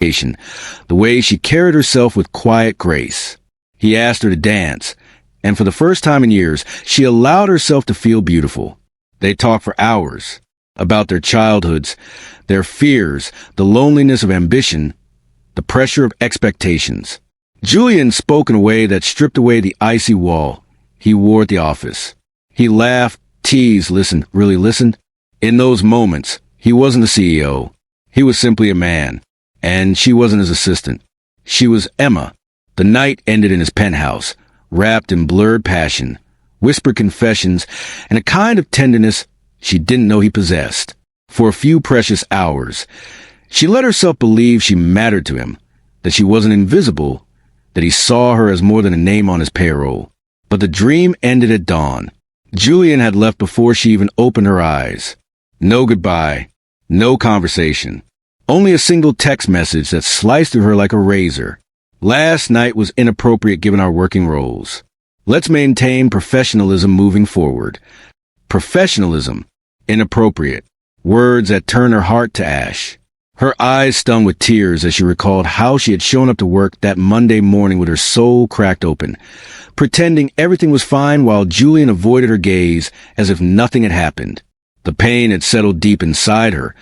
the way she carried herself with quiet grace. He asked her to dance, and for the first time in years, she allowed herself to feel beautiful. They talked for hours about their childhoods, their fears, the loneliness of ambition, the pressure of expectations. Julian spoke in a way that stripped away the icy wall he wore at the office. He laughed, teased, listened, really listened. In those moments, he wasn't the CEO. He was simply a man, and she wasn't his assistant. She was Emma. The night ended in his penthouse, wrapped in blurred passion, whispered confessions, and a kind of tenderness she didn't know he possessed. For a few precious hours, she let herself believe she mattered to him, that she wasn't invisible, that he saw her as more than a name on his payroll. But the dream ended at dawn. Julian had left before she even opened her eyes. No goodbye, no conversation, only a single text message that sliced through her like a razor. Last night was inappropriate given our working roles. Let's maintain professionalism moving forward. Professionalism, inappropriate. Words that turned her heart to ash. Her eyes stung with tears as she recalled how she had shown up to work that Monday morning with her soul cracked open, pretending everything was fine while Julian avoided her gaze as if nothing had happened. The pain had settled deep inside her,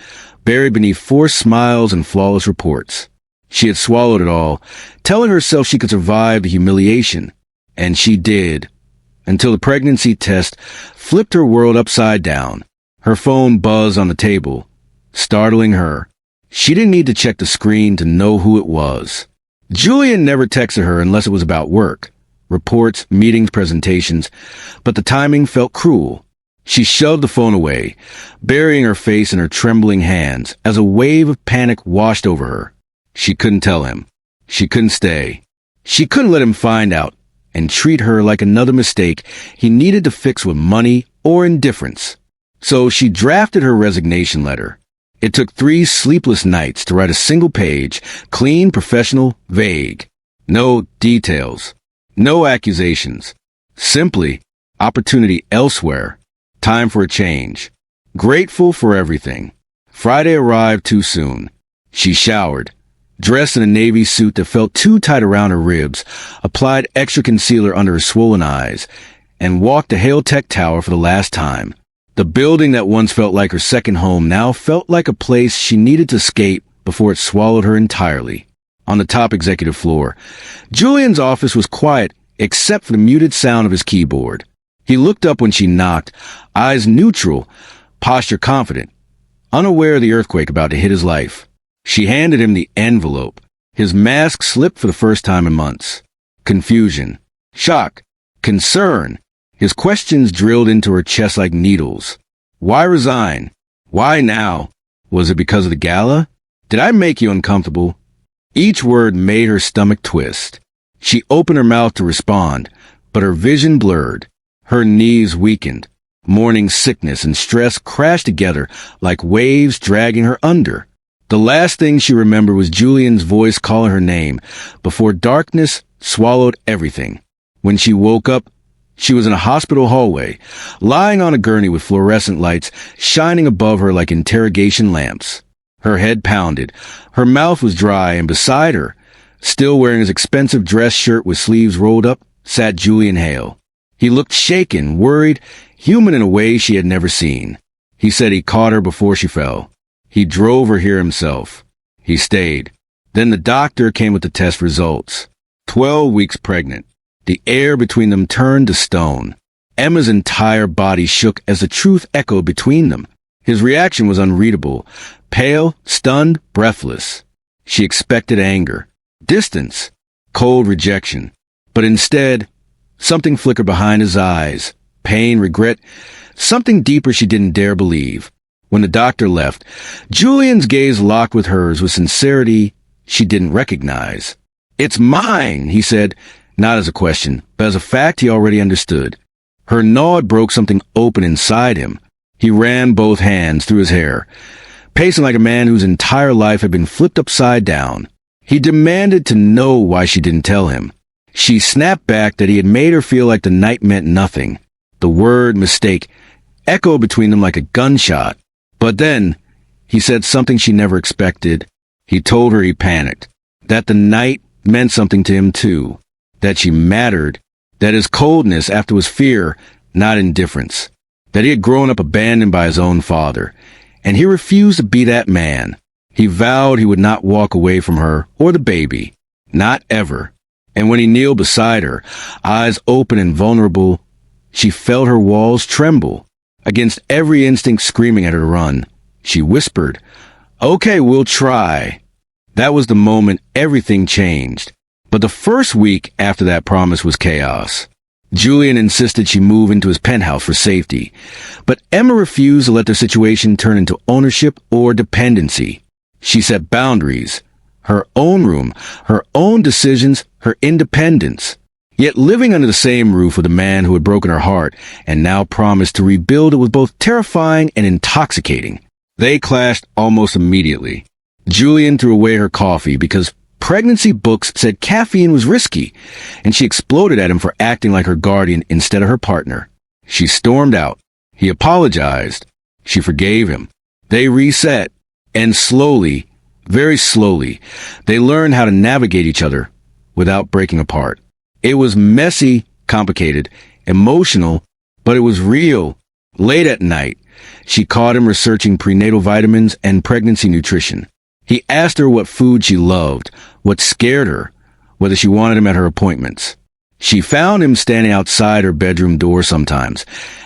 buried beneath forced smiles and flawless reports. She had swallowed it all, telling herself she could survive the humiliation. And she did, until the pregnancy test flipped her world upside down. Her phone buzzed on the table, startling her. She didn't need to check the screen to know who it was. Julian never texted her unless it was about work, reports, meetings, presentations, but the timing felt cruel. She shoved the phone away, burying her face in her trembling hands as a wave of panic washed over her. She couldn't tell him. She couldn't stay. She couldn't let him find out and treat her like another mistake he needed to fix with money or indifference. So she drafted her resignation letter. It took 3 sleepless nights to write a single page, clean, professional, vague. No details. No accusations. Simply, opportunity elsewhere. Time for a change. Grateful for everything. Friday arrived too soon. She showered, dressed in a navy suit that felt too tight around her ribs, applied extra concealer under her swollen eyes, and walked to Hale Tech Tower for the last time. The building that once felt like her second home now felt like a place she needed to escape before it swallowed her entirely. On the top executive floor, Julian's office was quiet except for the muted sound of his keyboard. He looked up when she knocked, eyes neutral, posture confident, unaware of the earthquake about to hit his life. She handed him the envelope. His mask slipped for the first time in months. Confusion, shock, concern. His questions drilled into her chest like needles. Why resign? Why now? Was it because of the gala? Did I make you uncomfortable? Each word made her stomach twist. She opened her mouth to respond, but her vision blurred. Her knees weakened. Morning sickness and stress crashed together like waves dragging her under. The last thing she remembered was Julian's voice calling her name before darkness swallowed everything. When she woke up, she was in a hospital hallway, lying on a gurney with fluorescent lights shining above her like interrogation lamps. Her head pounded. Her mouth was dry, and beside her, still wearing his expensive dress shirt with sleeves rolled up, sat Julian Hale. He looked shaken, worried, human in a way she had never seen. He said he caught her before she fell. He drove her here himself. He stayed. Then the doctor came with the test results. 12 weeks pregnant. The air between them turned to stone. Emma's entire body shook as the truth echoed between them. His reaction was unreadable. Pale, stunned, breathless. She expected anger, distance, cold rejection. But instead, something flickered behind his eyes. Pain, regret, something deeper she didn't dare believe. When the doctor left, Julian's gaze locked with hers with sincerity she didn't recognize. "It's mine," he said, not as a question, but as a fact he already understood. Her nod broke something open inside him. He ran both hands through his hair, pacing like a man whose entire life had been flipped upside down. He demanded to know why she didn't tell him. She snapped back that he had made her feel like the night meant nothing. The word mistake echoed between them like a gunshot. But then, he said something she never expected. He told her he panicked, that the night meant something to him too, that she mattered, that his coldness after was fear, not indifference, that he had grown up abandoned by his own father, and he refused to be that man. He vowed he would not walk away from her or the baby, not ever. And when he kneeled beside her, eyes open and vulnerable, she felt her walls tremble. Against every instinct screaming at her to run, she whispered, "Okay, we'll try." That was the moment everything changed. But the first week after that promise was chaos. Julian insisted she move into his penthouse for safety, but Emma refused to let their situation turn into ownership or dependency. She set boundaries, her own room, her own decisions, her independence. Yet living under the same roof with a man who had broken her heart and now promised to rebuild it was both terrifying and intoxicating. They clashed almost immediately. Julian threw away her coffee because pregnancy books said caffeine was risky, and she exploded at him for acting like her guardian instead of her partner. She stormed out. He apologized. She forgave him. They reset, and slowly, very slowly, they learned how to navigate each other without breaking apart. It was messy, complicated, emotional, but it was real. Late at night, she caught him researching prenatal vitamins and pregnancy nutrition. He asked her what food she loved, what scared her, whether she wanted him at her appointments. She found him standing outside her bedroom door sometimes,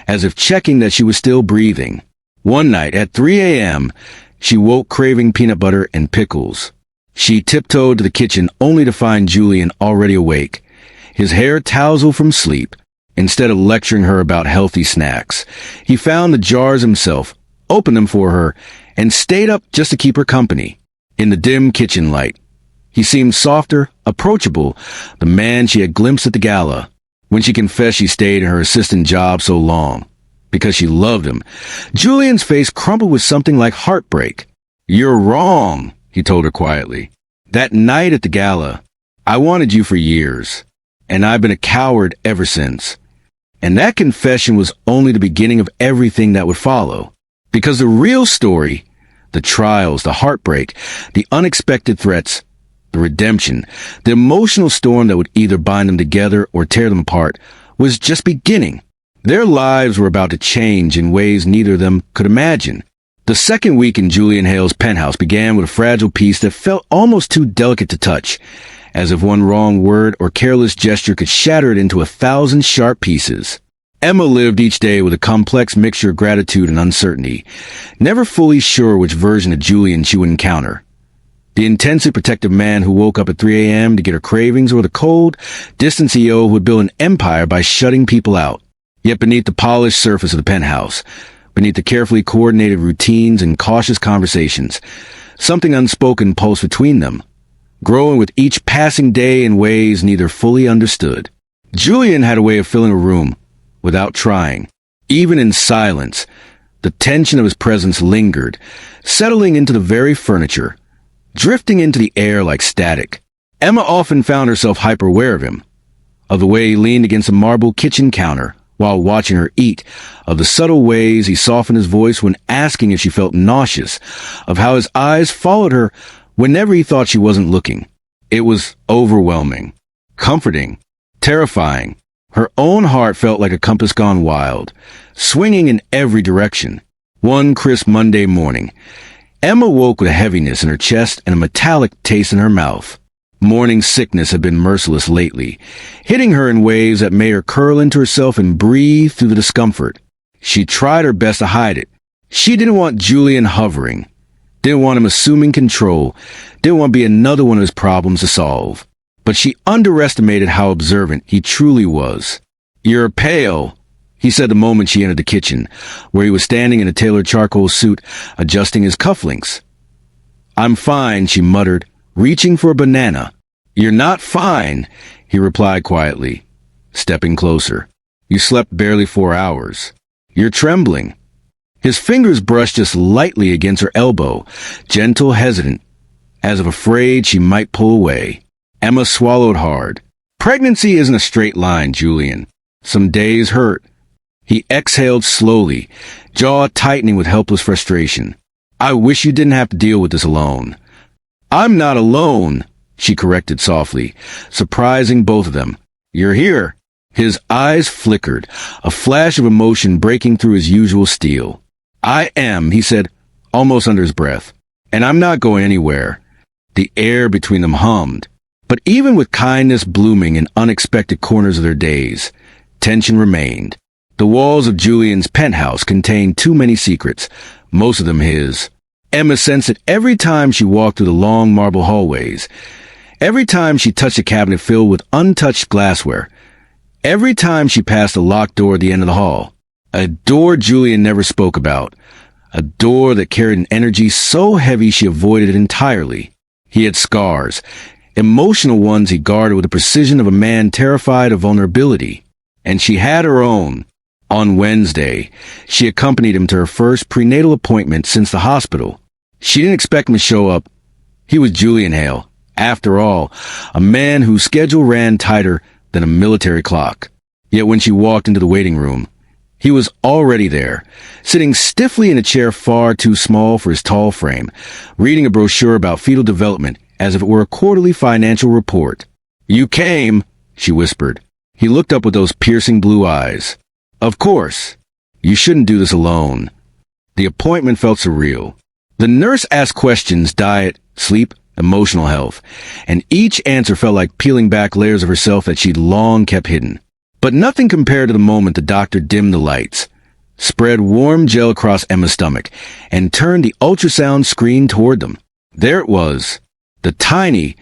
as if checking that she was still breathing. One night at 3 a.m., she woke craving peanut butter and pickles. She tiptoed to the kitchen only to find Julian already awake, his hair tousled from sleep. Instead of lecturing her about healthy snacks, he found the jars himself, opened them for her, and stayed up just to keep her company. In the dim kitchen light, he seemed softer, approachable, the man she had glimpsed at the gala. When she confessed she stayed in her assistant job so long, because she loved him, Julian's face crumpled with something like heartbreak. "You're wrong," he told her quietly. "That night at the gala, I wanted you for years, and I've been a coward ever since." And that confession was only the beginning of everything that would follow. Because the real story, the trials, the heartbreak, the unexpected threats, the redemption, the emotional storm that would either bind them together or tear them apart, was just beginning. Their lives were about to change in ways neither of them could imagine. The second week in Julian Hale's penthouse began with a fragile piece that felt almost too delicate to touch, as if one wrong word or careless gesture could shatter it into 1,000 sharp pieces. Emma lived each day with a complex mixture of gratitude and uncertainty, never fully sure which version of Julian she would encounter. The intensely protective man who woke up at 3 a.m. to get her cravings, or the cold, distant CEO who would build an empire by shutting people out. Yet beneath the polished surface of the penthouse, beneath the carefully coordinated routines and cautious conversations, something unspoken pulsed between them, growing with each passing day in ways neither fully understood. Julian had a way of filling a room without trying. Even in silence, the tension of his presence lingered, settling into the very furniture, drifting into the air like static. Emma often found herself hyper-aware of him, of the way he leaned against a marble kitchen counter while watching her eat, of the subtle ways he softened his voice when asking if she felt nauseous, of how his eyes followed her whenever he thought she wasn't looking. It was overwhelming, comforting, terrifying. Her own heart felt like a compass gone wild, swinging in every direction. One crisp Monday morning, Emma woke with a heaviness in her chest and a metallic taste in her mouth. Morning sickness had been merciless lately, hitting her in waves that made her curl into herself and breathe through the discomfort. She tried her best to hide it. She didn't want Julian hovering, didn't want him assuming control, didn't want to be another one of his problems to solve. But she underestimated how observant he truly was. "You're pale," he said the moment she entered the kitchen, where he was standing in a tailored charcoal suit, adjusting his cufflinks. "I'm fine," she muttered, reaching for a banana. "You're not fine," he replied quietly, stepping closer. "You slept barely 4 hours. You're trembling." His fingers brushed just lightly against her elbow, gentle, hesitant, as if afraid she might pull away. Emma swallowed hard. "Pregnancy isn't a straight line, Julian. Some days hurt." He exhaled slowly, jaw tightening with helpless frustration. "I wish you didn't have to deal with this alone." I'm not alone, she corrected softly, surprising both of them. You're here. His eyes flickered, a flash of emotion breaking through his usual steel. I am, he said, almost under his breath. And I'm not going anywhere. The air between them hummed. But even with kindness blooming in unexpected corners of their days, tension remained. The walls of Julian's penthouse contained too many secrets, most of them his. Emma sensed it every time she walked through the long marble hallways, every time she touched a cabinet filled with untouched glassware, every time she passed a locked door at the end of the hall. A door Julian never spoke about, a door that carried an energy so heavy she avoided it entirely. He had scars, emotional ones he guarded with the precision of a man terrified of vulnerability. And she had her own. On Wednesday, she accompanied him to her first prenatal appointment since the hospital. She didn't expect him to show up. He was Julian Hale, after all, a man whose schedule ran tighter than a military clock. Yet when she walked into the waiting room, he was already there, sitting stiffly in a chair far too small for his tall frame, reading a brochure about fetal development as if it were a quarterly financial report. You came, she whispered. He looked up with those piercing blue eyes. Of course. You shouldn't do this alone. The appointment felt surreal. The nurse asked questions, diet, sleep, emotional health, and each answer felt like peeling back layers of herself that she'd long kept hidden. But nothing compared to the moment the doctor dimmed the lights, spread warm gel across Emma's stomach, and turned the ultrasound screen toward them. There it was, the tiny,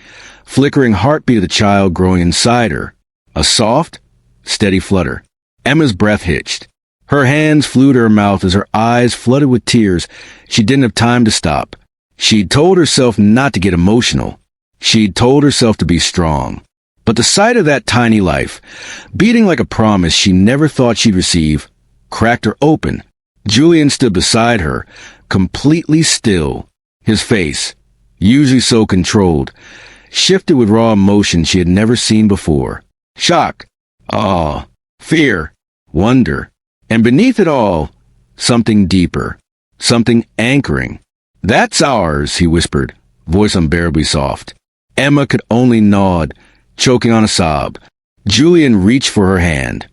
flickering heartbeat of the child growing inside her, a soft, steady flutter. Emma's breath hitched. Her hands flew to her mouth as her eyes flooded with tears. She didn't have time to stop. She'd told herself not to get emotional. She'd told herself to be strong. But the sight of that tiny life, beating like a promise she never thought she'd receive, cracked her open. Julian stood beside her, completely still. His face, usually so controlled, shifted with raw emotion she had never seen before. Shock, awe, fear, wonder, and beneath it all, something deeper, something anchoring. That's ours, he whispered, voice unbearably soft. Emma could only nod, choking on a sob. Julian reached for her hand.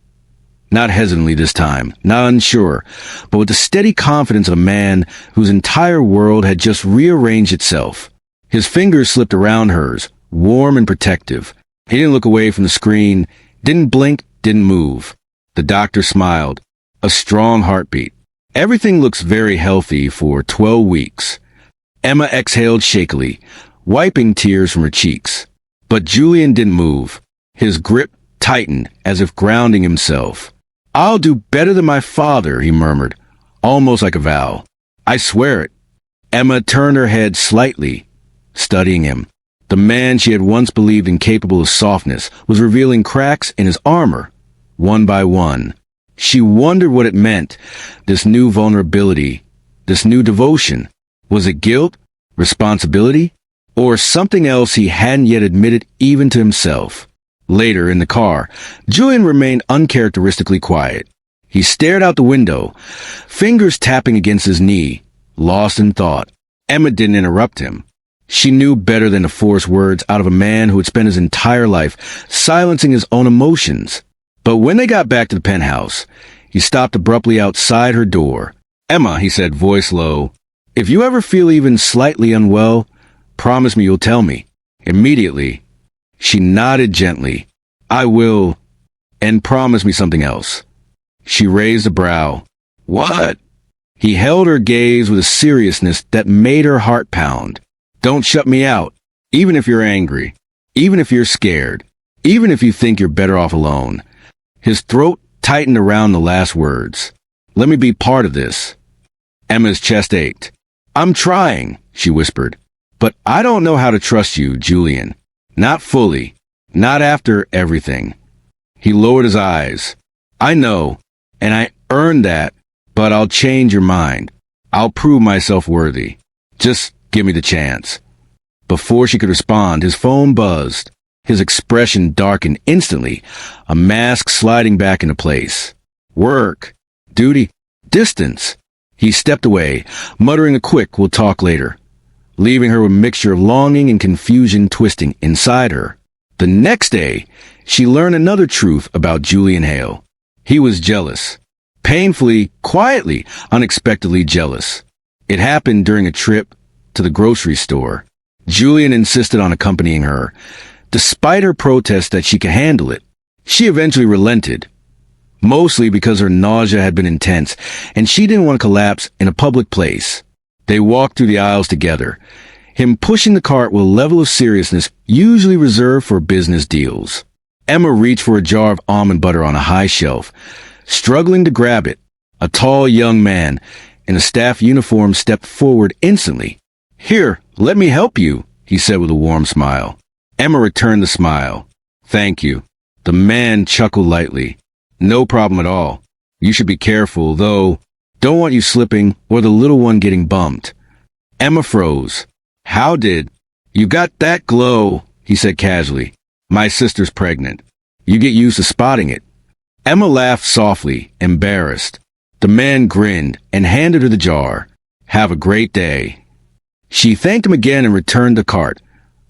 Not hesitantly this time, not unsure, but with the steady confidence of a man whose entire world had just rearranged itself. His fingers slipped around hers, warm and protective. He didn't look away from the screen, didn't blink, didn't move. The doctor smiled. A strong heartbeat. Everything looks very healthy for 12 weeks. Emma exhaled shakily, wiping tears from her cheeks. But Julian didn't move. His grip tightened as if grounding himself. I'll do better than my father, he murmured, almost like a vow. I swear it. Emma turned her head slightly, studying him. The man she had once believed incapable of softness was revealing cracks in his armor, one by one. She wondered what it meant, this new vulnerability, this new devotion. Was it guilt, responsibility, or something else he hadn't yet admitted even to himself? Later, in the car, Julian remained uncharacteristically quiet. He stared out the window, fingers tapping against his knee, lost in thought. Emma didn't interrupt him. She knew better than to force words out of a man who had spent his entire life silencing his own emotions. But when they got back to the penthouse, he stopped abruptly outside her door. Emma, he said, voice low, if you ever feel even slightly unwell, promise me you'll tell me. Immediately. She nodded gently. I will. And promise me something else. She raised a brow. What? He held her gaze with a seriousness that made her heart pound. Don't shut me out, even if you're angry, even if you're scared, even if you think you're better off alone. His throat tightened around the last words. Let me be part of this. Emma's chest ached. I'm trying, she whispered. But I don't know how to trust you, Julian. Not fully. Not after everything. He lowered his eyes. I know, and I earned that, but I'll change your mind. I'll prove myself worthy. Just give me the chance. Before she could respond, his phone buzzed. His expression darkened instantly, a mask sliding back into place. Work. Duty. Distance. He stepped away, muttering a quick, we'll talk later. leaving her with a mixture of longing and confusion twisting inside her. The next day, she learned another truth about Julian Hale. He was jealous. Painfully, quietly, unexpectedly jealous. It happened during a trip to the grocery store. Julian insisted on accompanying her, despite her protest that she could handle it. She eventually relented, mostly because her nausea had been intense, and she didn't want to collapse in a public place. They walked through the aisles together, him pushing the cart with a level of seriousness usually reserved for business deals. Emma reached for a jar of almond butter on a high shelf, struggling to grab it. A tall young man in a staff uniform stepped forward instantly. "Here, let me help you," he said with a warm smile. Emma returned the smile. "Thank you." The man chuckled lightly. "No problem at all. You should be careful, though. Don't want you slipping or the little one getting bumped." Emma froze. "How did—" "You got that glow," he said casually. "My sister's pregnant. You get used to spotting it." Emma laughed softly, embarrassed. The man grinned and handed her the jar. "Have a great day." She thanked him again and returned the cart,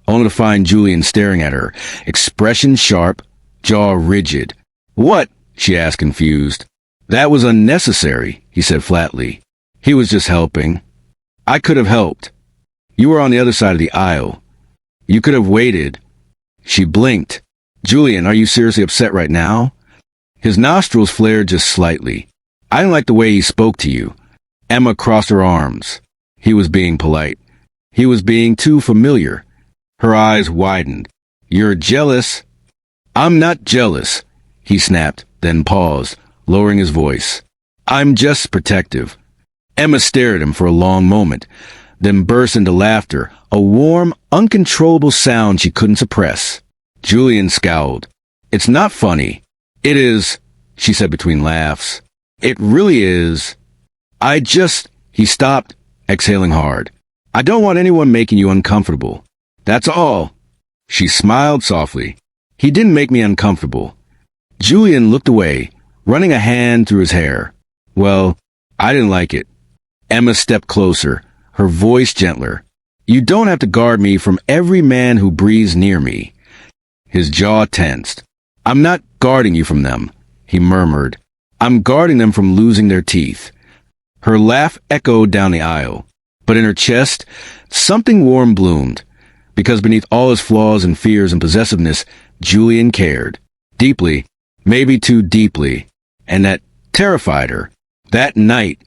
only to find Julian staring at her, expression sharp, jaw rigid. "What?" she asked, confused. "That was unnecessary," he said flatly. "He was just helping." "I could have helped. You were on the other side of the aisle. You could have waited." She blinked. "Julian, are you seriously upset right now?" His nostrils flared just slightly. "I didn't like the way he spoke to you." Emma crossed her arms. He was being polite. He was being too familiar. Her eyes widened. "You're jealous." "I'm not jealous," he snapped, then paused, lowering his voice. "I'm just protective." Emma stared at him for a long moment, then burst into laughter, a warm, uncontrollable sound she couldn't suppress. Julian scowled. "It's not funny." "It is," she said between laughs. "It really is. He stopped, exhaling hard. "I don't want anyone making you uncomfortable. That's all." She smiled softly. "He didn't make me uncomfortable." Julian looked away, running a hand through his hair. "Well, I didn't like it." Emma stepped closer, her voice gentler. "You don't have to guard me from every man who breathes near me." His jaw tensed. "I'm not guarding you from them," he murmured. "I'm guarding them from losing their teeth." Her laugh echoed down the aisle, but in her chest, something warm bloomed, because beneath all his flaws and fears and possessiveness, Julian cared. Deeply, maybe too deeply, and that terrified her. That night,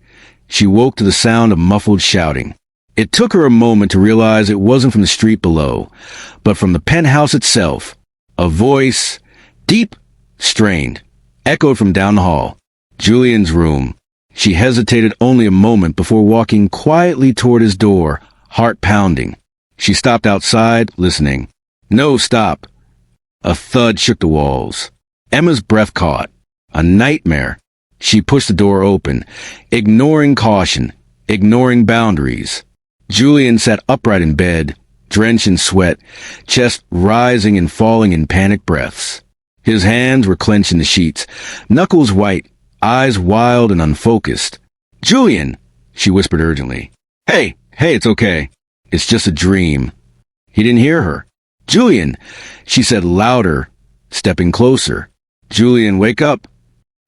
she woke to the sound of muffled shouting. It took her a moment to realize it wasn't from the street below, but from the penthouse itself. A voice, deep, strained, echoed from down the hall. Julian's room. She hesitated only a moment before walking quietly toward his door, heart pounding. She stopped outside, listening. "No, stop." A thud shook the walls. Emma's breath caught. A nightmare. She pushed the door open, ignoring caution, ignoring boundaries. Julian sat upright in bed, drenched in sweat, chest rising and falling in panic breaths. His hands were clenched in the sheets, knuckles white, eyes wild and unfocused. "Julian," she whispered urgently. Hey, it's okay. It's just a dream." He didn't hear her. "Julian," she said louder, stepping closer. "Julian, wake up."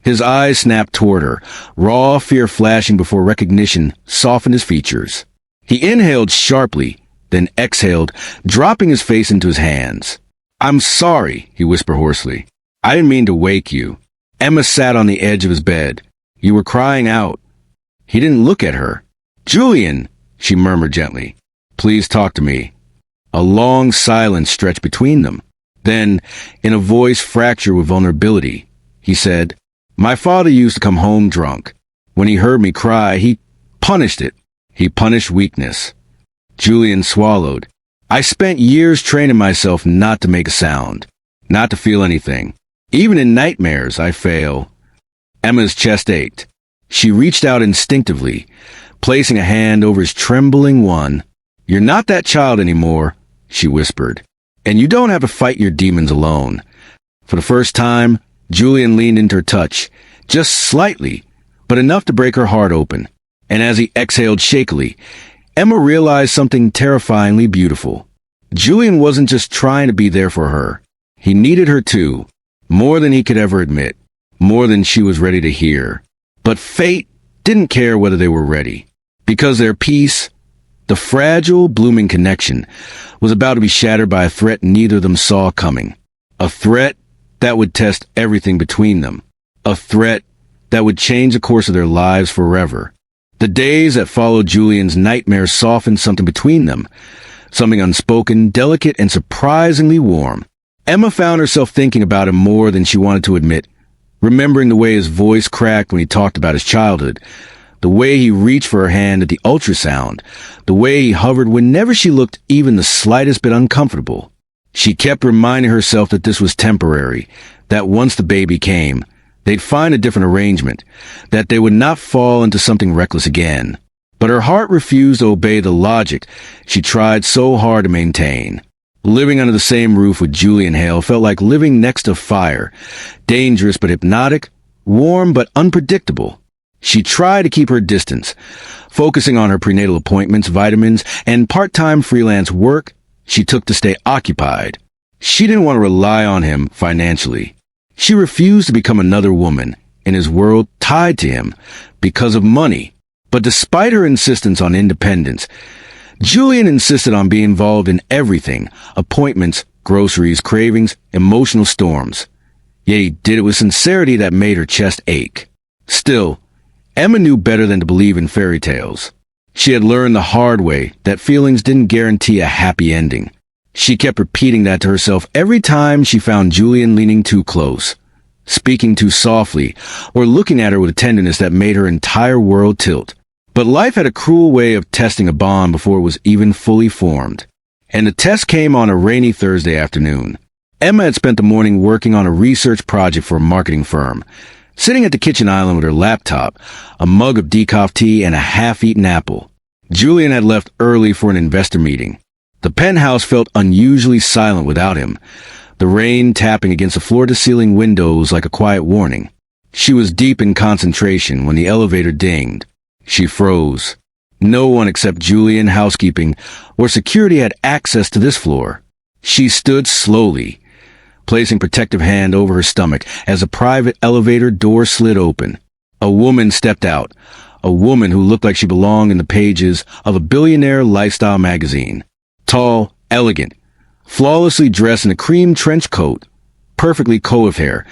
His eyes snapped toward her, raw fear flashing before recognition softened his features. He inhaled sharply, then exhaled, dropping his face into his hands. "I'm sorry," he whispered hoarsely. "I didn't mean to wake you." Emma sat on the edge of his bed. "You were crying out." He didn't look at her. "Julian," she murmured gently. "Please talk to me." A long silence stretched between them. Then, in a voice fractured with vulnerability, he said, "My father used to come home drunk. When he heard me cry, he punished it. He punished weakness." Julian swallowed. "I spent years training myself not to make a sound, not to feel anything. Even in nightmares, I fail." Emma's chest ached. She reached out instinctively, placing a hand over his trembling one. "You're not that child anymore," she whispered. "And you don't have to fight your demons alone." For the first time, Julian leaned into her touch, just slightly, but enough to break her heart open. And as he exhaled shakily, Emma realized something terrifyingly beautiful. Julian wasn't just trying to be there for her. He needed her too, more than he could ever admit, more than she was ready to hear. But fate didn't care whether they were ready, because their peace, the fragile, blooming connection, was about to be shattered by a threat neither of them saw coming. A threat that would test everything between them. A threat that would change the course of their lives forever. The days that followed Julian's nightmare softened something between them, something unspoken, delicate, and surprisingly warm. Emma found herself thinking about him more than she wanted to admit, remembering the way his voice cracked when he talked about his childhood, the way he reached for her hand at the ultrasound, the way he hovered whenever she looked even the slightest bit uncomfortable. She kept reminding herself that this was temporary, that once the baby came, they'd find a different arrangement, that they would not fall into something reckless again. But her heart refused to obey the logic she tried so hard to maintain. Living under the same roof with Julian Hale felt like living next to fire, dangerous but hypnotic, warm but unpredictable. She tried to keep her distance, focusing on her prenatal appointments, vitamins, and part-time freelance work she took to stay occupied. She didn't want to rely on him financially. She refused to become another woman in his world tied to him because of money. But despite her insistence on independence, Julian insisted on being involved in everything: appointments, groceries, cravings, emotional storms. Yet he did it with sincerity that made her chest ache. Still, Emma knew better than to believe in fairy tales. She had learned the hard way that feelings didn't guarantee a happy ending. She kept repeating that to herself every time she found Julian leaning too close, speaking too softly, or looking at her with a tenderness that made her entire world tilt. But life had a cruel way of testing a bond before it was even fully formed. And the test came on a rainy Thursday afternoon. Emma had spent the morning working on a research project for a marketing firm, sitting at the kitchen island with her laptop, a mug of decaf tea, and a half-eaten apple. Julian had left early for an investor meeting. The penthouse felt unusually silent without him, the rain tapping against the floor-to-ceiling windows like a quiet warning. She was deep in concentration when the elevator dinged. She froze. No one except Julian, housekeeping, or security had access to this floor. She stood slowly, placing protective hand over her stomach as the private elevator door slid open. A woman stepped out, a woman who looked like she belonged in the pages of a billionaire lifestyle magazine. Tall, elegant, flawlessly dressed in a cream trench coat, perfectly coiffed hair,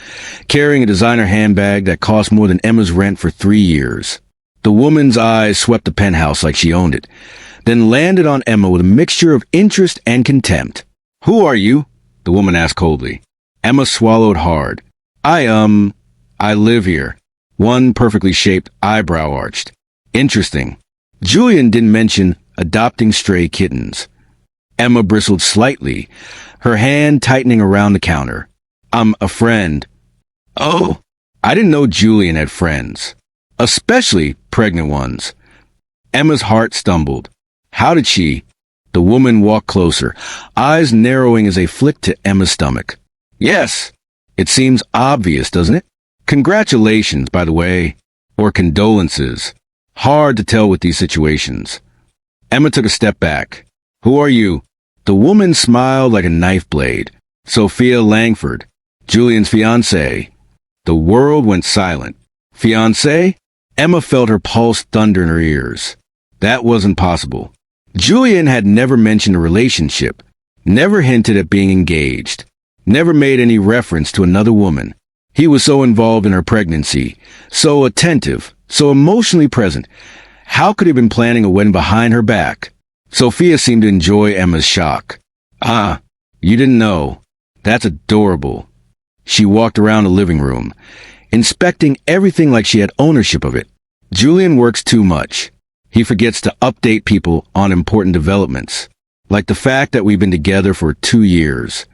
carrying a designer handbag that cost more than Emma's rent for 3 years. The woman's eyes swept the penthouse like she owned it, then landed on Emma with a mixture of interest and contempt. "Who are you?" the woman asked coldly. Emma swallowed hard. I live here." One perfectly shaped eyebrow arched. "Interesting." Julian didn't mention adopting stray kittens. Emma bristled slightly, her hand tightening around the counter. "I'm a friend." "Oh, I didn't know Julian had friends. Especially pregnant ones." Emma's heart stumbled. How did she? The woman walked closer, eyes narrowing as they flicked to Emma's stomach. "Yes, it seems obvious, doesn't it? Congratulations, by the way. Or condolences. Hard to tell with these situations." Emma took a step back. "Who are you?" The woman smiled like a knife blade. "Sophia Langford, Julian's fiancée." The world went silent. "Fiancée?" Emma felt her pulse thunder in her ears. That wasn't possible. Julian had never mentioned a relationship, never hinted at being engaged, never made any reference to another woman. He was so involved in her pregnancy, so attentive, so emotionally present. How could he have been planning a wedding behind her back? Sophia seemed to enjoy Emma's shock. "Ah, you didn't know. That's adorable." She walked around the living room, inspecting everything like she had ownership of it. Julian works too much. He forgets to update people on important developments, like the fact that we've been together for 2 years.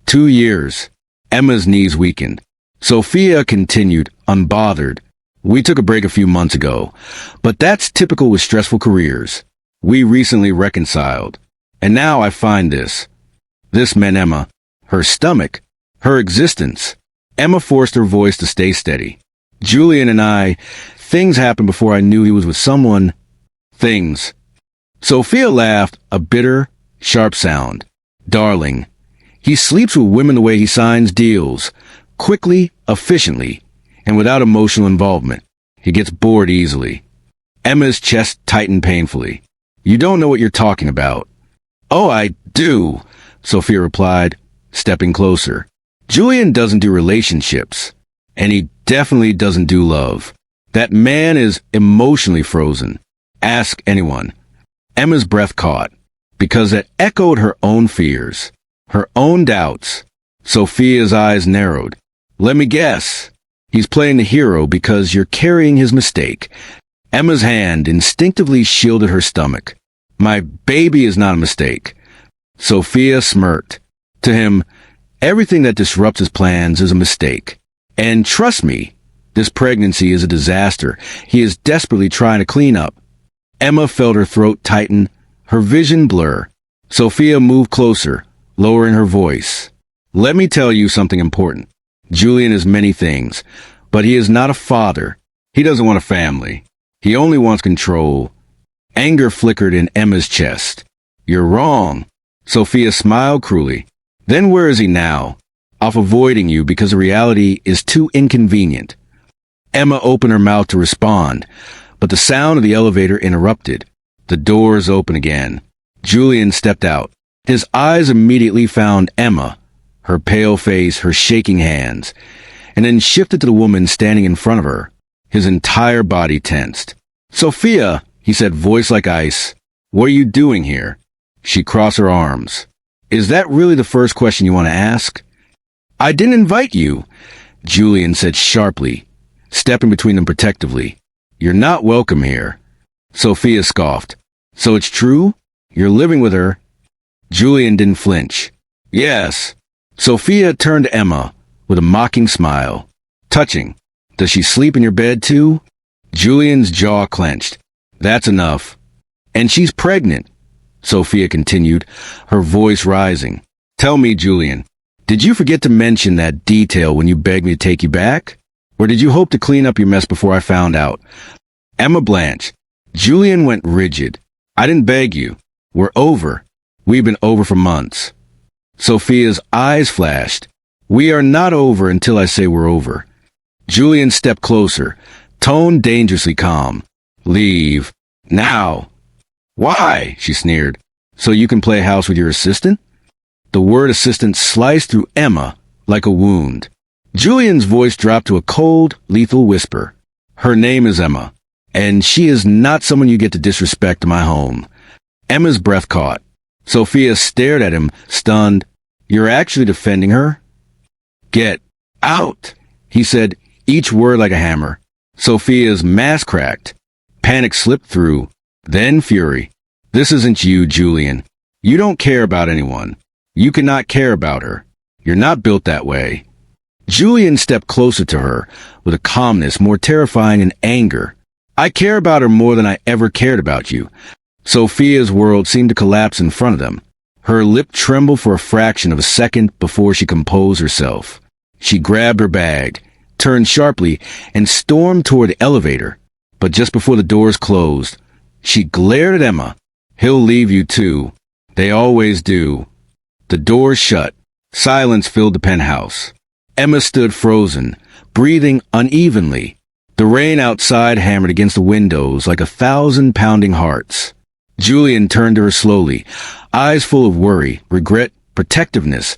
2 years. Emma's knees weakened. Sophia continued, unbothered. "We took a break a few months ago, but that's typical with stressful careers. We recently reconciled. And now I find this." This meant Emma, her stomach, her existence. Emma forced her voice to stay steady. "Julian and things happened before I knew he was with someone. Things. Sophia laughed, a bitter, sharp sound. Darling, he sleeps with women the way he signs deals. Quickly, efficiently, and without emotional involvement. He gets bored easily. Emma's chest tightened painfully. You don't know what you're talking about. Oh, I do, Sophia replied, stepping closer. Julian doesn't do relationships, and he definitely doesn't do love. That man is emotionally frozen. Ask anyone. Emma's breath caught, because it echoed her own fears, her own doubts. Sophia's eyes narrowed. Let me guess. He's playing the hero because you're carrying his mistake. Emma's hand instinctively shielded her stomach. My baby is not a mistake. Sophia smirked. To him, everything that disrupts his plans is a mistake. And trust me, this pregnancy is a disaster he is desperately trying to clean up. Emma felt her throat tighten, her vision blur. Sophia moved closer, lowering her voice. Let me tell you something important. Julian is many things, but he is not a father. He doesn't want a family. He only wants control. Anger flickered in Emma's chest. You're wrong. Sophia smiled cruelly. Then where is he now? Off avoiding you because the reality is too inconvenient. Emma opened her mouth to respond, but the sound of the elevator interrupted. The doors opened again. Julian stepped out. His eyes immediately found Emma, her pale face, her shaking hands, and then shifted to the woman standing in front of her. His entire body tensed. Sophia, he said, voice like ice, what are you doing here? She crossed her arms. Is that really the first question you want to ask? I didn't invite you, Julian said sharply, stepping between them protectively. You're not welcome here. Sophia scoffed. So it's true? You're living with her? Julian didn't flinch. Yes. Sophia turned to Emma with a mocking smile. Touching. Does she sleep in your bed too? Julian's jaw clenched. That's enough. And she's pregnant, Sophia continued, her voice rising. Tell me, Julian, did you forget to mention that detail when you begged me to take you back? Or did you hope to clean up your mess before I found out? Emma blanched. Julian went rigid. I didn't beg you. We're over. We've been over for months. Sophia's eyes flashed. We are not over until I say we're over. Julian stepped closer, tone dangerously calm. Leave. Now. Why? She sneered. So you can play house with your assistant? The word assistant sliced through Emma like a wound. Julian's voice dropped to a cold, lethal whisper. Her name is Emma, and she is not someone you get to disrespect in my home. Emma's breath caught. Sophia stared at him, stunned. You're actually defending her? Get out, he said, each word like a hammer. Sophia's mask cracked. Panic slipped through, then fury. This isn't you, Julian. You don't care about anyone. You cannot care about her. You're not built that way. Julian stepped closer to her, with a calmness more terrifying than anger. I care about her more than I ever cared about you. Sophia's world seemed to collapse in front of them. Her lip trembled for a fraction of a second before she composed herself. She grabbed her bag, turned sharply, and stormed toward the elevator. But just before the doors closed, she glared at Emma. He'll leave you too. They always do. The doors shut. Silence filled the penthouse. Emma stood frozen, breathing unevenly. The rain outside hammered against the windows like 1,000 pounding hearts. Julian turned to her slowly, eyes full of worry, regret, protectiveness,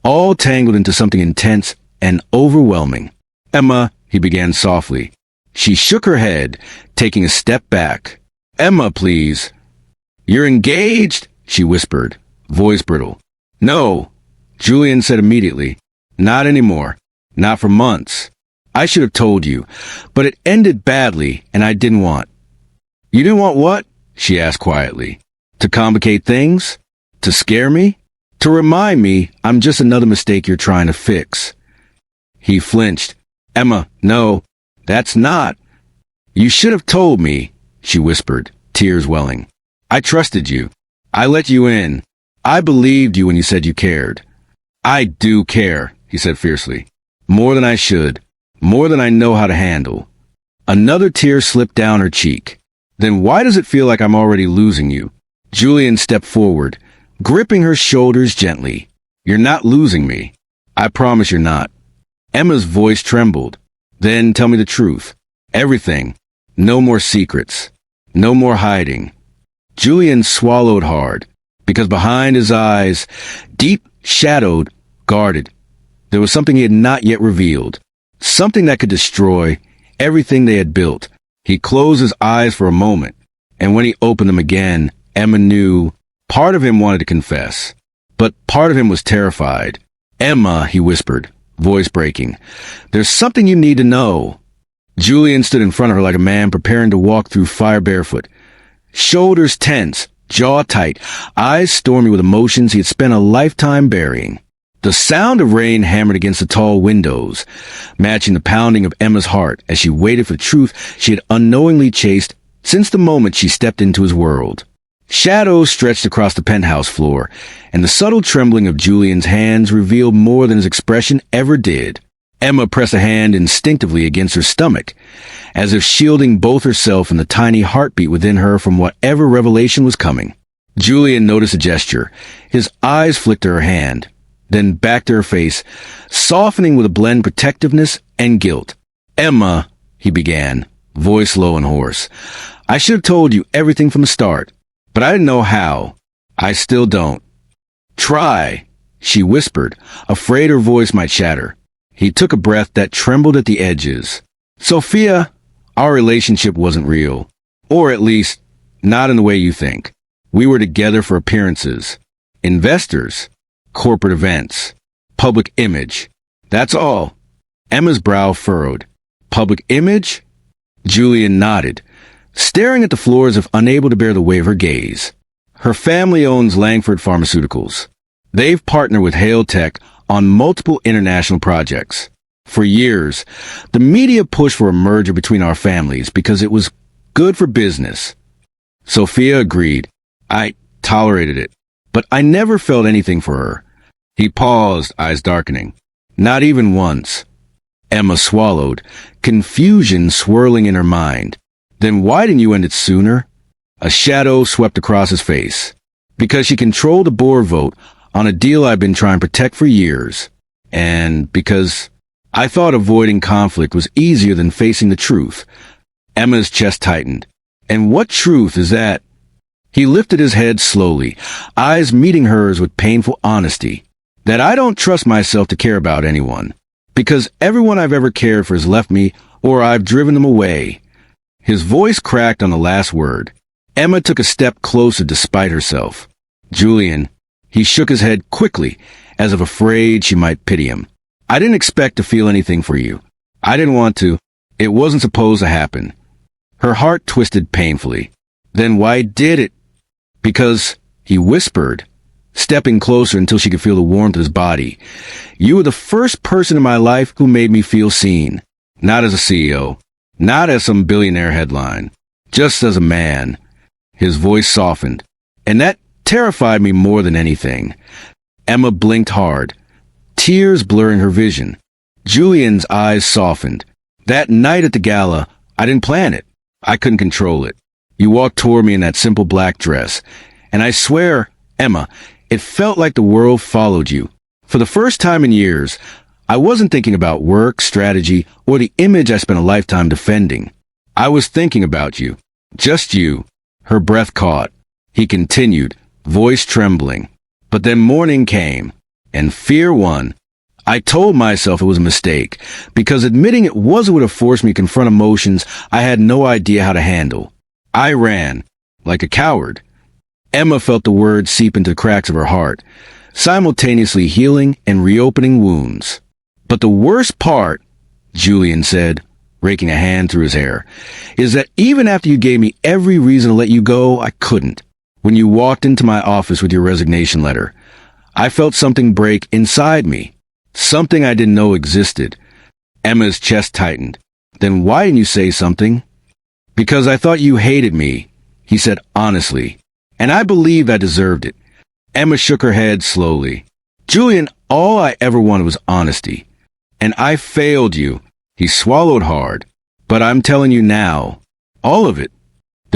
all tangled into something intense and overwhelming. Emma, he began softly. She shook her head, taking a step back. Emma, please. You're engaged? She whispered, voice brittle. No, Julian said immediately. Not anymore. Not for months. I should have told you, but it ended badly, and I didn't want. You didn't want what? She asked quietly. To complicate things? To scare me? To remind me I'm just another mistake you're trying to fix. He flinched. Emma, no, that's not. You should have told me, she whispered, tears welling. I trusted you. I let you in. I believed you when you said you cared. I do care, he said fiercely. More than I should. More than I know how to handle. Another tear slipped down her cheek. Then why does it feel like I'm already losing you? Julian stepped forward, gripping her shoulders gently. You're not losing me. I promise you're not. Emma's voice trembled. Then tell me the truth. Everything. No more secrets. No more hiding. Julian swallowed hard, because behind his eyes, deep, shadowed, guarded, there was something he had not yet revealed. Something that could destroy everything they had built. He closed his eyes for a moment, and when he opened them again, Emma knew part of him wanted to confess, but part of him was terrified. Emma, he whispered, voice breaking, there's something you need to know. Julian stood in front of her like a man preparing to walk through fire barefoot. Shoulders tense, jaw tight, eyes stormy with emotions he had spent a lifetime burying. The sound of rain hammered against the tall windows, matching the pounding of Emma's heart as she waited for the truth she had unknowingly chased since the moment she stepped into his world. Shadows stretched across the penthouse floor, and the subtle trembling of Julian's hands revealed more than his expression ever did. Emma pressed a hand instinctively against her stomach, as if shielding both herself and the tiny heartbeat within her from whatever revelation was coming. Julian noticed a gesture. His eyes flicked to her hand, then back to her face, softening with a blend of protectiveness and guilt. Emma, he began, voice low and hoarse, I should have told you everything from the start, but I didn't know how. I still don't. Try, she whispered, afraid her voice might shatter. He took a breath that trembled at the edges. Sophia, our relationship wasn't real. Or at least, not in the way you think. We were together for appearances. Investors. Corporate events. Public image. That's all. Emma's brow furrowed. Public image? Julian nodded, staring at the floor as if unable to bear the weight of her gaze. Her family owns Langford Pharmaceuticals. They've partnered with Hale Tech on multiple international projects. For years, the media pushed for a merger between our families because it was good for business. Sophia agreed. I tolerated it, but I never felt anything for her. He paused, eyes darkening. Not even once. Emma swallowed, confusion swirling in her mind. Then why didn't you end it sooner? A shadow swept across his face. Because she controlled the board vote on a deal I've been trying to protect for years. And because I thought avoiding conflict was easier than facing the truth. Emma's chest tightened. And what truth is that? He lifted his head slowly, eyes meeting hers with painful honesty. That I don't trust myself to care about anyone. Because everyone I've ever cared for has left me, or I've driven them away. His voice cracked on the last word. Emma took a step closer despite herself. Julian. He shook his head quickly, as if afraid she might pity him. I didn't expect to feel anything for you. I didn't want to. It wasn't supposed to happen. Her heart twisted painfully. Then why did it? Because, he whispered, stepping closer until she could feel the warmth of his body. You were the first person in my life who made me feel seen. Not as a CEO. Not as some billionaire headline. Just as a man. His voice softened. And that terrified me more than anything. Emma blinked hard, tears blurring her vision. Julian's eyes softened. That night at the gala, I didn't plan it. I couldn't control it. You walked toward me in that simple black dress, and I swear, Emma, it felt like the world followed you. For the first time in years, I wasn't thinking about work, strategy, or the image I spent a lifetime defending. I was thinking about you. Just you. Her breath caught. He continued, voice trembling. But then morning came, and fear won. I told myself it was a mistake, because admitting it was what would have forced me to confront emotions I had no idea how to handle. I ran, like a coward. Emma felt the words seep into the cracks of her heart, simultaneously healing and reopening wounds. But the worst part, Julian said, raking a hand through his hair, is that even after you gave me every reason to let you go, I couldn't. When you walked into my office with your resignation letter, I felt something break inside me. Something I didn't know existed. Emma's chest tightened. Then why didn't you say something? Because I thought you hated me, he said honestly. And I believed I deserved it. Emma shook her head slowly. Julian, all I ever wanted was honesty. And I failed you. He swallowed hard. But I'm telling you now, all of it.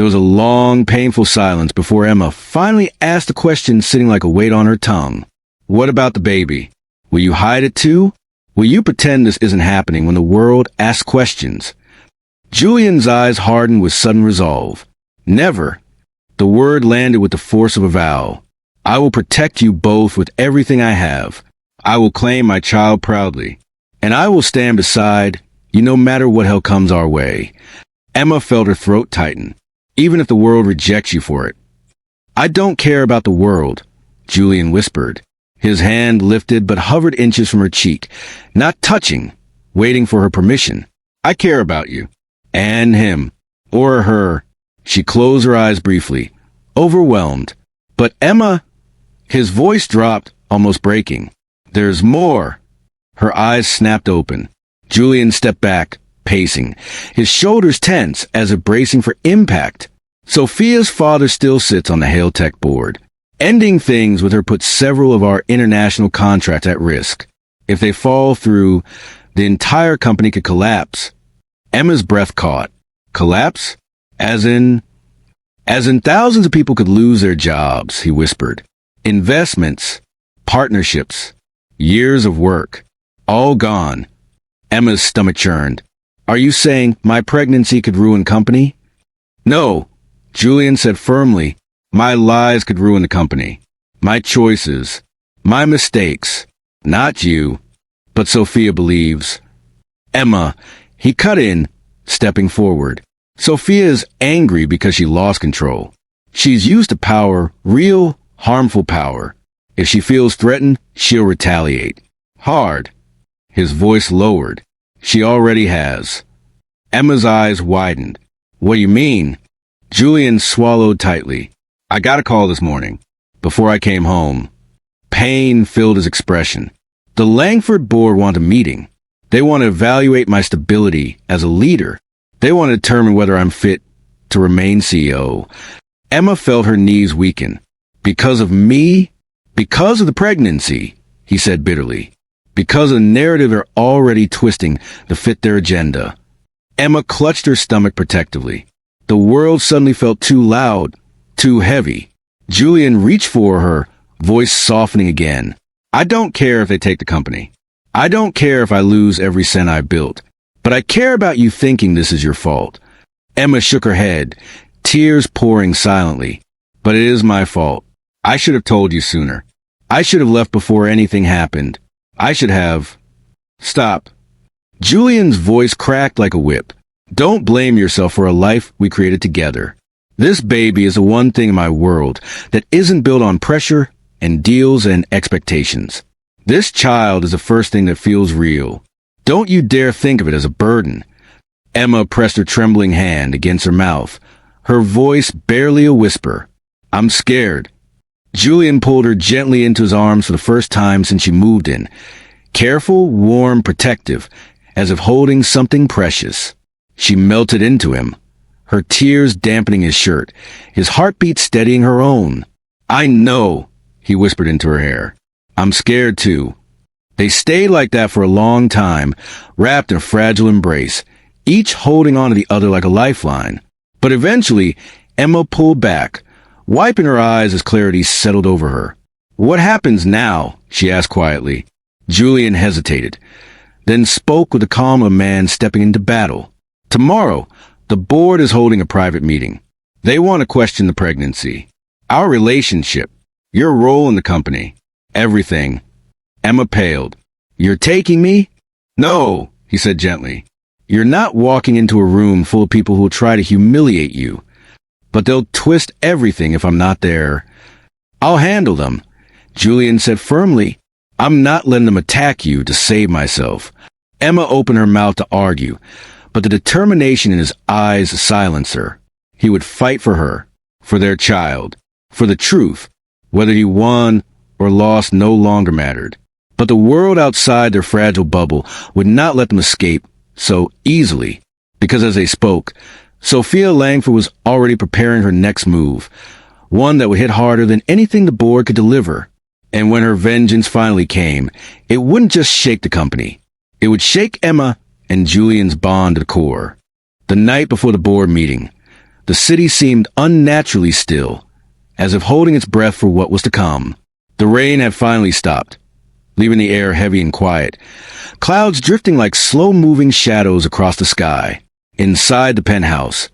There was a long, painful silence before Emma finally asked the question sitting like a weight on her tongue. What about the baby? Will you hide it too? Will you pretend this isn't happening when the world asks questions? Julian's eyes hardened with sudden resolve. Never. The word landed with the force of a vow. I will protect you both with everything I have. I will claim my child proudly. And I will stand beside you no matter what hell comes our way. Emma felt her throat tighten, even if the world rejects you for it. I don't care about the world, Julian whispered. His hand lifted but hovered inches from her cheek, not touching, waiting for her permission. I care about you. And him. Or her. She closed her eyes briefly, overwhelmed. But Emma... His voice dropped, almost breaking. There's more. Her eyes snapped open. Julian stepped back, pacing, his shoulders tense as if bracing for impact. Sophia's father still sits on the Hale Tech board. Ending things with her puts several of our international contracts at risk. If they fall through, the entire company could collapse. Emma's breath caught. Collapse? As in thousands of people could lose their jobs, he whispered. Investments, partnerships, years of work, all gone. Emma's stomach churned. Are you saying my pregnancy could ruin company? No, Julian said firmly. My lies could ruin the company. My choices, my mistakes. Not you, but Sophia believes. Emma, he cut in, stepping forward. Sophia is angry because she lost control. She's used to power, real, harmful power. If she feels threatened, she'll retaliate. Hard. His voice lowered. She already has. Emma's eyes widened. What do you mean? Julian swallowed tightly. I got a call this morning, before I came home. Pain filled his expression. The Langford board want a meeting. They want to evaluate my stability as a leader. They want to determine whether I'm fit to remain CEO. Emma felt her knees weaken. Because of me? Because of the pregnancy, he said bitterly. Because of the narrative they're already twisting to fit their agenda. Emma clutched her stomach protectively. The world suddenly felt too loud, too heavy. Julian reached for her, voice softening again. I don't care if they take the company. I don't care if I lose every cent I built. But I care about you thinking this is your fault. Emma shook her head, tears pouring silently. But it is my fault. I should have told you sooner. I should have left before anything happened. I should have... Stop. Julian's voice cracked like a whip. Don't blame yourself for a life we created together. This baby is the one thing in my world that isn't built on pressure and deals and expectations. This child is the first thing that feels real. Don't you dare think of it as a burden. Emma pressed her trembling hand against her mouth, her voice barely a whisper. I'm scared. Julian pulled her gently into his arms for the first time since she moved in. Careful, warm, protective, as if holding something precious. She melted into him, her tears dampening his shirt, his heartbeat steadying her own. I know, he whispered into her hair. I'm scared too. They stayed like that for a long time, wrapped in a fragile embrace, each holding on to the other like a lifeline. But eventually, Emma pulled back, wiping her eyes as clarity settled over her. What happens now? She asked quietly. Julian hesitated, then spoke with the calm of a man stepping into battle. Tomorrow, the board is holding a private meeting. They want to question the pregnancy, our relationship, your role in the company, everything. Emma paled. You're taking me? No, he said gently. You're not walking into a room full of people who will try to humiliate you. But they'll twist everything if I'm not there. I'll handle them, Julian said firmly. I'm not letting them attack you to save myself. Emma opened her mouth to argue, but the determination in his eyes silenced her. He would fight for her, for their child, for the truth. Whether he won or lost no longer mattered. But the world outside their fragile bubble would not let them escape so easily, because as they spoke, Sophia Langford was already preparing her next move, one that would hit harder than anything the board could deliver. And when her vengeance finally came, it wouldn't just shake the company. It would shake Emma and Julian's bond to the core. The night before the board meeting, The city seemed unnaturally still, as if holding its breath for what was to come. The rain had finally stopped, leaving the air heavy and quiet, clouds drifting like slow-moving shadows across the sky. Inside the penthouse,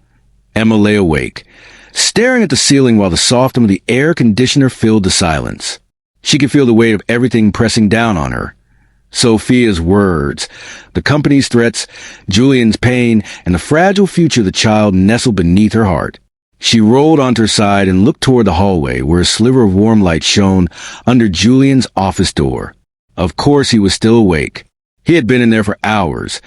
Emma lay awake, staring at the ceiling while the soft hum of the air conditioner filled the silence. She could feel the weight of everything pressing down on her. Sophia's words, the company's threats, Julian's pain, and the fragile future of the child nestled beneath her heart. She rolled onto her side and looked toward the hallway where a sliver of warm light shone under Julian's office door. Of course he was still awake. He had been in there for hours,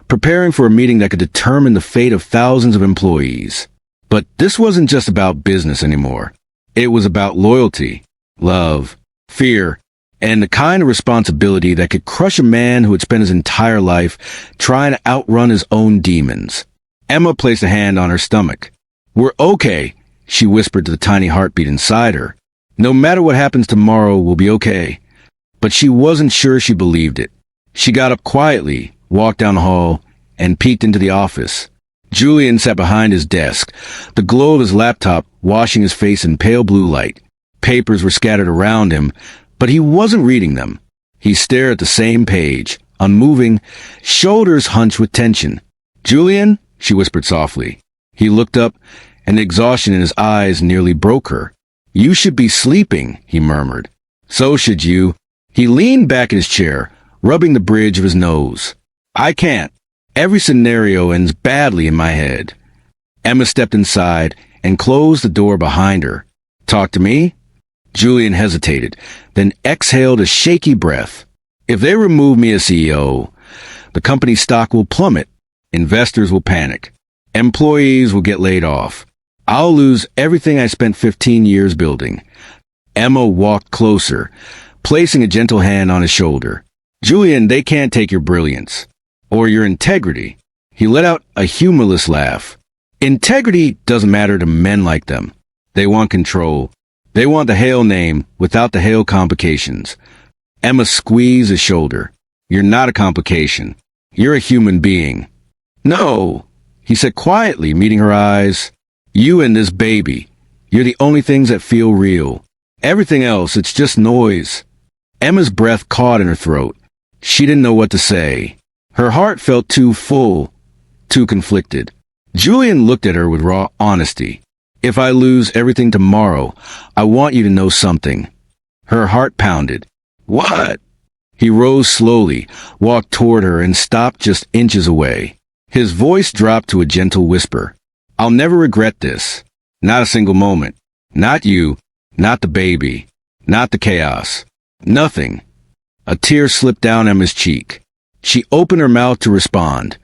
preparing for a meeting that could determine the fate of thousands of employees. But this wasn't just about business anymore. It was about loyalty, love, fear, and the kind of responsibility that could crush a man who had spent his entire life trying to outrun his own demons. Emma placed a hand on her stomach. "We're okay," she whispered to the tiny heartbeat inside her. "No matter what happens tomorrow, we'll be okay." But she wasn't sure she believed it. She got up quietly, walked down the hall, and peeked into the office. Julian sat behind his desk, the glow of his laptop washing his face in pale blue light. Papers were scattered around him, but he wasn't reading them. He stared at the same page, unmoving, shoulders hunched with tension. "Julian?" she whispered softly. He looked up, and the exhaustion in his eyes nearly broke her. "You should be sleeping," he murmured. "So should you." He leaned back in his chair, rubbing the bridge of his nose. "I can't. Every scenario ends badly in my head." Emma stepped inside and closed the door behind her. "Talk to me?" Julian hesitated, then exhaled a shaky breath. "If they remove me as CEO, the company's stock will plummet. Investors will panic. Employees will get laid off. I'll lose everything I spent 15 years building." Emma walked closer, placing a gentle hand on his shoulder. "Julian, they can't take your brilliance. Or your integrity." He let out a humorless laugh. "Integrity doesn't matter to men like them. They want control. They want the Hale name without the Hale complications." Emma squeezed his shoulder. "You're not a complication. You're a human being." "No," he said quietly, meeting her eyes. "You and this baby. You're the only things that feel real. Everything else, it's just noise." Emma's breath caught in her throat. She didn't know what to say. Her heart felt too full, too conflicted. Julian looked at her with raw honesty. "If I lose everything tomorrow, I want you to know something." Her heart pounded. "What?" He rose slowly, walked toward her, and stopped just inches away. His voice dropped to a gentle whisper. "I'll never regret this. Not a single moment. Not you. Not the baby. Not the chaos. Nothing." A tear slipped down Emma's cheek. She opened her mouth to respond.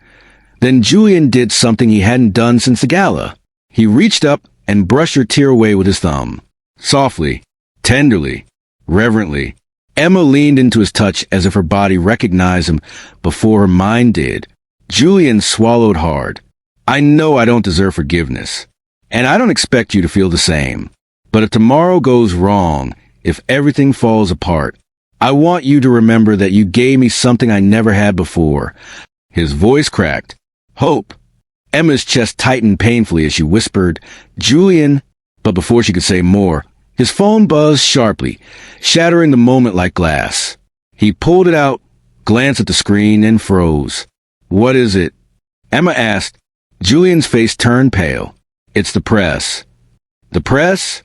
Then Julian did something he hadn't done since the gala. He reached up and brushed her tear away with his thumb. Softly, tenderly, reverently. Emma leaned into his touch as if her body recognized him before her mind did. Julian swallowed hard. "I know I don't deserve forgiveness, and I don't expect you to feel the same. But if tomorrow goes wrong, if everything falls apart, I want you to remember that you gave me something I never had before." His voice cracked. "Hope." Emma's chest tightened painfully as she whispered, "Julian," but before she could say more, his phone buzzed sharply, shattering the moment like glass. He pulled it out, glanced at the screen, and froze. "What is it?" Emma asked. Julian's face turned pale. "It's the press." "The press?"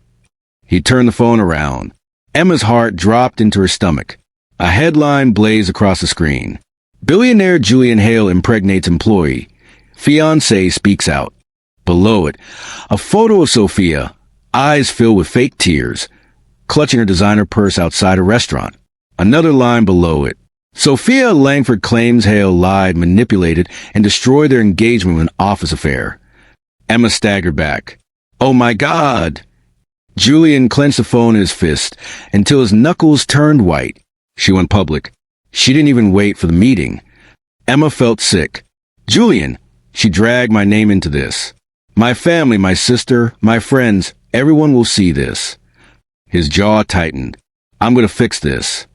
He turned the phone around. Emma's heart dropped into her stomach. A headline blazed across the screen. "Billionaire Julian Hale impregnates employee. Fiancé speaks out." Below it, a photo of Sophia, eyes filled with fake tears, clutching her designer purse outside a restaurant. Another line below it. "Sophia Langford claims Hale lied, manipulated, and destroyed their engagement with an office affair." Emma staggered back. "Oh my God!" Julian clenched the phone in his fist until his knuckles turned white. She went public. She didn't even wait for the meeting. Emma felt sick. "Julian," she dragged my name into this. "My family, my sister, my friends, everyone will see this." His jaw tightened. "I'm going to fix this."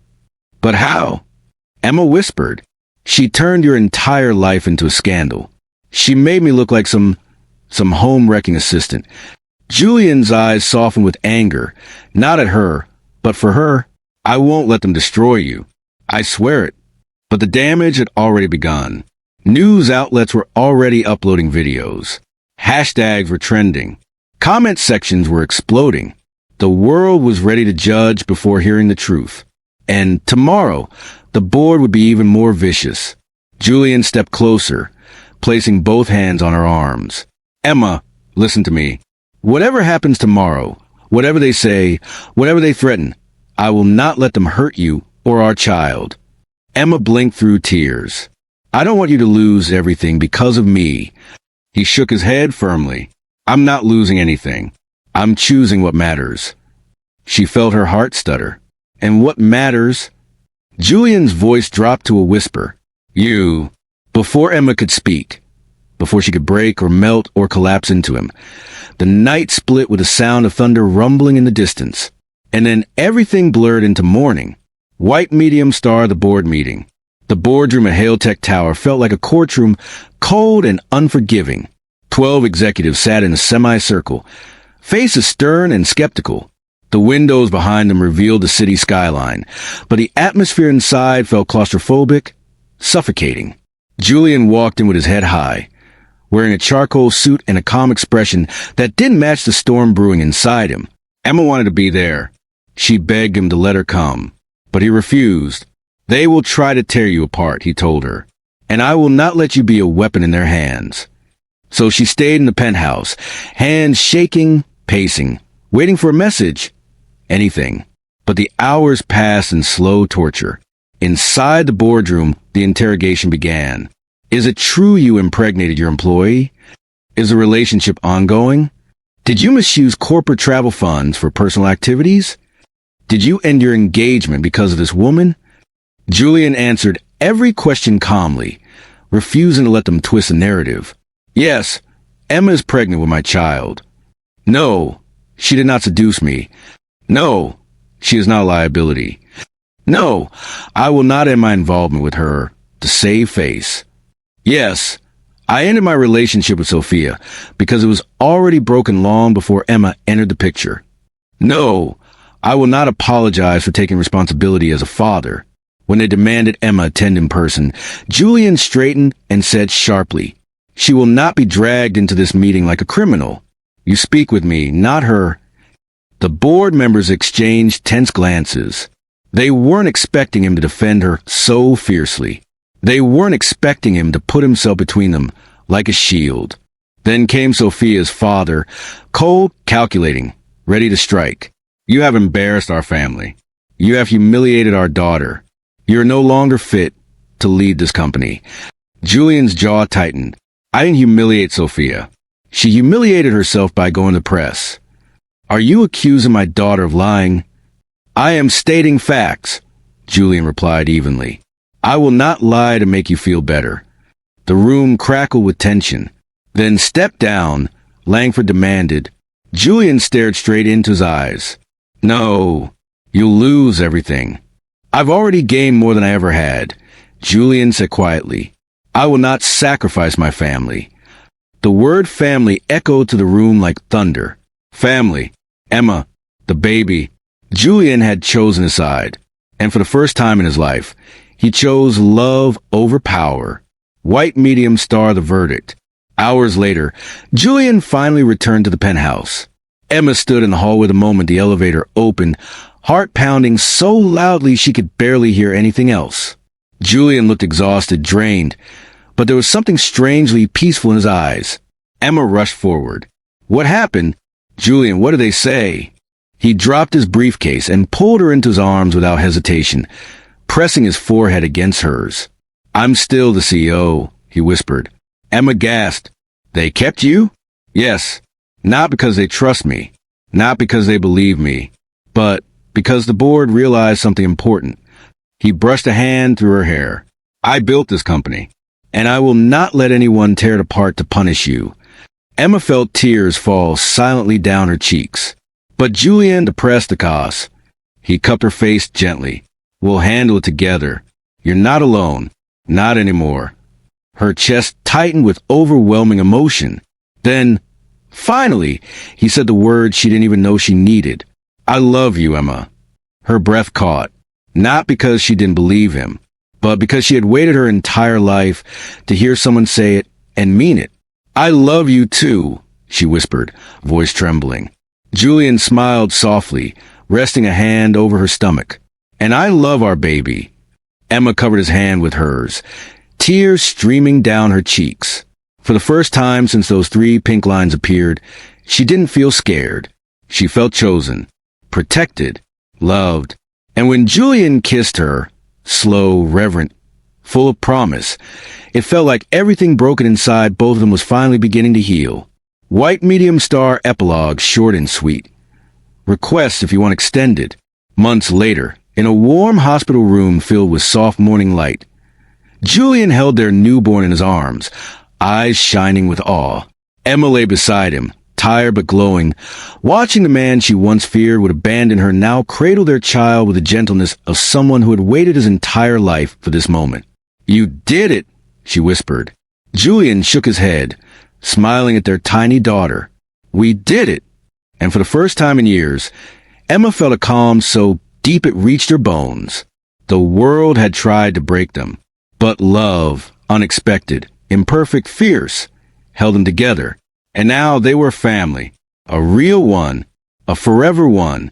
"But how?" Emma whispered. "She turned your entire life into a scandal. She made me look like some some home-wrecking assistant. Julian's eyes softened with anger, not at her, but for her. I won't let them destroy you. I swear it. But the damage had already begun. News outlets were already uploading videos. Hashtags were trending. Comment sections were exploding. The world was ready to judge before hearing the truth. And tomorrow, the board would be even more vicious. Julian stepped closer, placing both hands on her arms. Emma, listen to me. Whatever happens tomorrow, whatever they say, whatever they threaten, I will not let them hurt you or our child. Emma blinked through tears. I don't want you to lose everything because of me. He shook his head firmly. I'm not losing anything. I'm choosing what matters. She felt her heart stutter. And what matters? Julian's voice dropped to a whisper. You. Before Emma could speak, before she could break or melt or collapse into him, the night split with a sound of thunder rumbling in the distance. And then everything blurred into morning. White medium star the board meeting. The boardroom at Hailtech Tower felt like a courtroom, cold and unforgiving. 12 executives sat in a semicircle, faces stern and skeptical. The windows behind them revealed the city skyline, but the atmosphere inside felt claustrophobic, suffocating. Julian walked in with his head high, wearing a charcoal suit and a calm expression that didn't match the storm brewing inside him. Emma wanted to be there. She begged him to let her come, but he refused. They will try to tear you apart, he told her, and I will not let you be a weapon in their hands. So she stayed in the penthouse, hands shaking, pacing, waiting for a message. Anything. But the hours passed in slow torture. Inside the boardroom, the interrogation began. Is it true you impregnated your employee? Is the relationship ongoing? Did you misuse corporate travel funds for personal activities? Did you end your engagement because of this woman? Julian answered every question calmly, refusing to let them twist the narrative. Yes, Emma is pregnant with my child. No, she did not seduce me. No, she is not a liability. No, I will not end my involvement with her to save face. Yes, I ended my relationship with Sophia because it was already broken long before Emma entered the picture. No, I will not apologize for taking responsibility as a father. When they demanded Emma attend in person, Julian straightened and said sharply, She will not be dragged into this meeting like a criminal. You speak with me, not her. The board members exchanged tense glances. They weren't expecting him to defend her so fiercely. They weren't expecting him to put himself between them like a shield. Then came Sophia's father, cold, calculating, ready to strike. You have embarrassed our family. You have humiliated our daughter. You're no longer fit to lead this company. Julian's jaw tightened. I didn't humiliate Sophia. She humiliated herself by going to press. Are you accusing my daughter of lying? I am stating facts, Julian replied evenly. I will not lie to make you feel better. The room crackled with tension. Then step down, Langford demanded. Julian stared straight into his eyes. No, you'll lose everything. I've already gained more than I ever had, Julian said quietly. I will not sacrifice my family. The word family echoed to the room like thunder. Family. Emma. The baby. Julian had chosen a side, and for the first time in his life, he chose love over power. White medium star the verdict. Hours later, Julian finally returned to the penthouse. Emma stood in the hallway the moment the elevator opened, heart pounding so loudly she could barely hear anything else. Julian looked exhausted, drained, but there was something strangely peaceful in his eyes. Emma rushed forward. What happened? Julian, what did they say? He dropped his briefcase and pulled her into his arms without hesitation, pressing his forehead against hers. I'm still the CEO, he whispered. Emma gasped. They kept you? Yes. Not because they trust me, not because they believe me, but because the board realized something important. He brushed a hand through her hair. I built this company, and I will not let anyone tear it apart to punish you. Emma felt tears fall silently down her cheeks. But Julian depressed the cause. He cupped her face gently. We'll handle it together. You're not alone. Not anymore. Her chest tightened with overwhelming emotion. Then, finally, he said the word she didn't even know she needed. I love you, Emma. Her breath caught, not because she didn't believe him, but because she had waited her entire life to hear someone say it and mean it. I love you too, she whispered, voice trembling. Julian smiled softly, resting a hand over her stomach. And I love our baby. Emma covered his hand with hers, tears streaming down her cheeks. For the first time since those 3 pink lines appeared, she didn't feel scared. She felt chosen, protected, loved. And when Julian kissed her, slow, reverent, full of promise, it felt like everything broken inside both of them was finally beginning to heal. White medium star epilogue, short and sweet. Request if you want extended. Months later, in a warm hospital room filled with soft morning light, Julian held their newborn in his arms, eyes shining with awe. Emma lay beside him, tired but glowing, watching the man she once feared would abandon her now cradle their child with the gentleness of someone who had waited his entire life for this moment. You did it, she whispered. Julian shook his head, smiling at their tiny daughter. We did it. And for the first time in years, Emma felt a calm so deep it reached her bones. The world had tried to break them, but love, unexpected, imperfect, fierce, held them together. And now they were family, a real one, a forever one.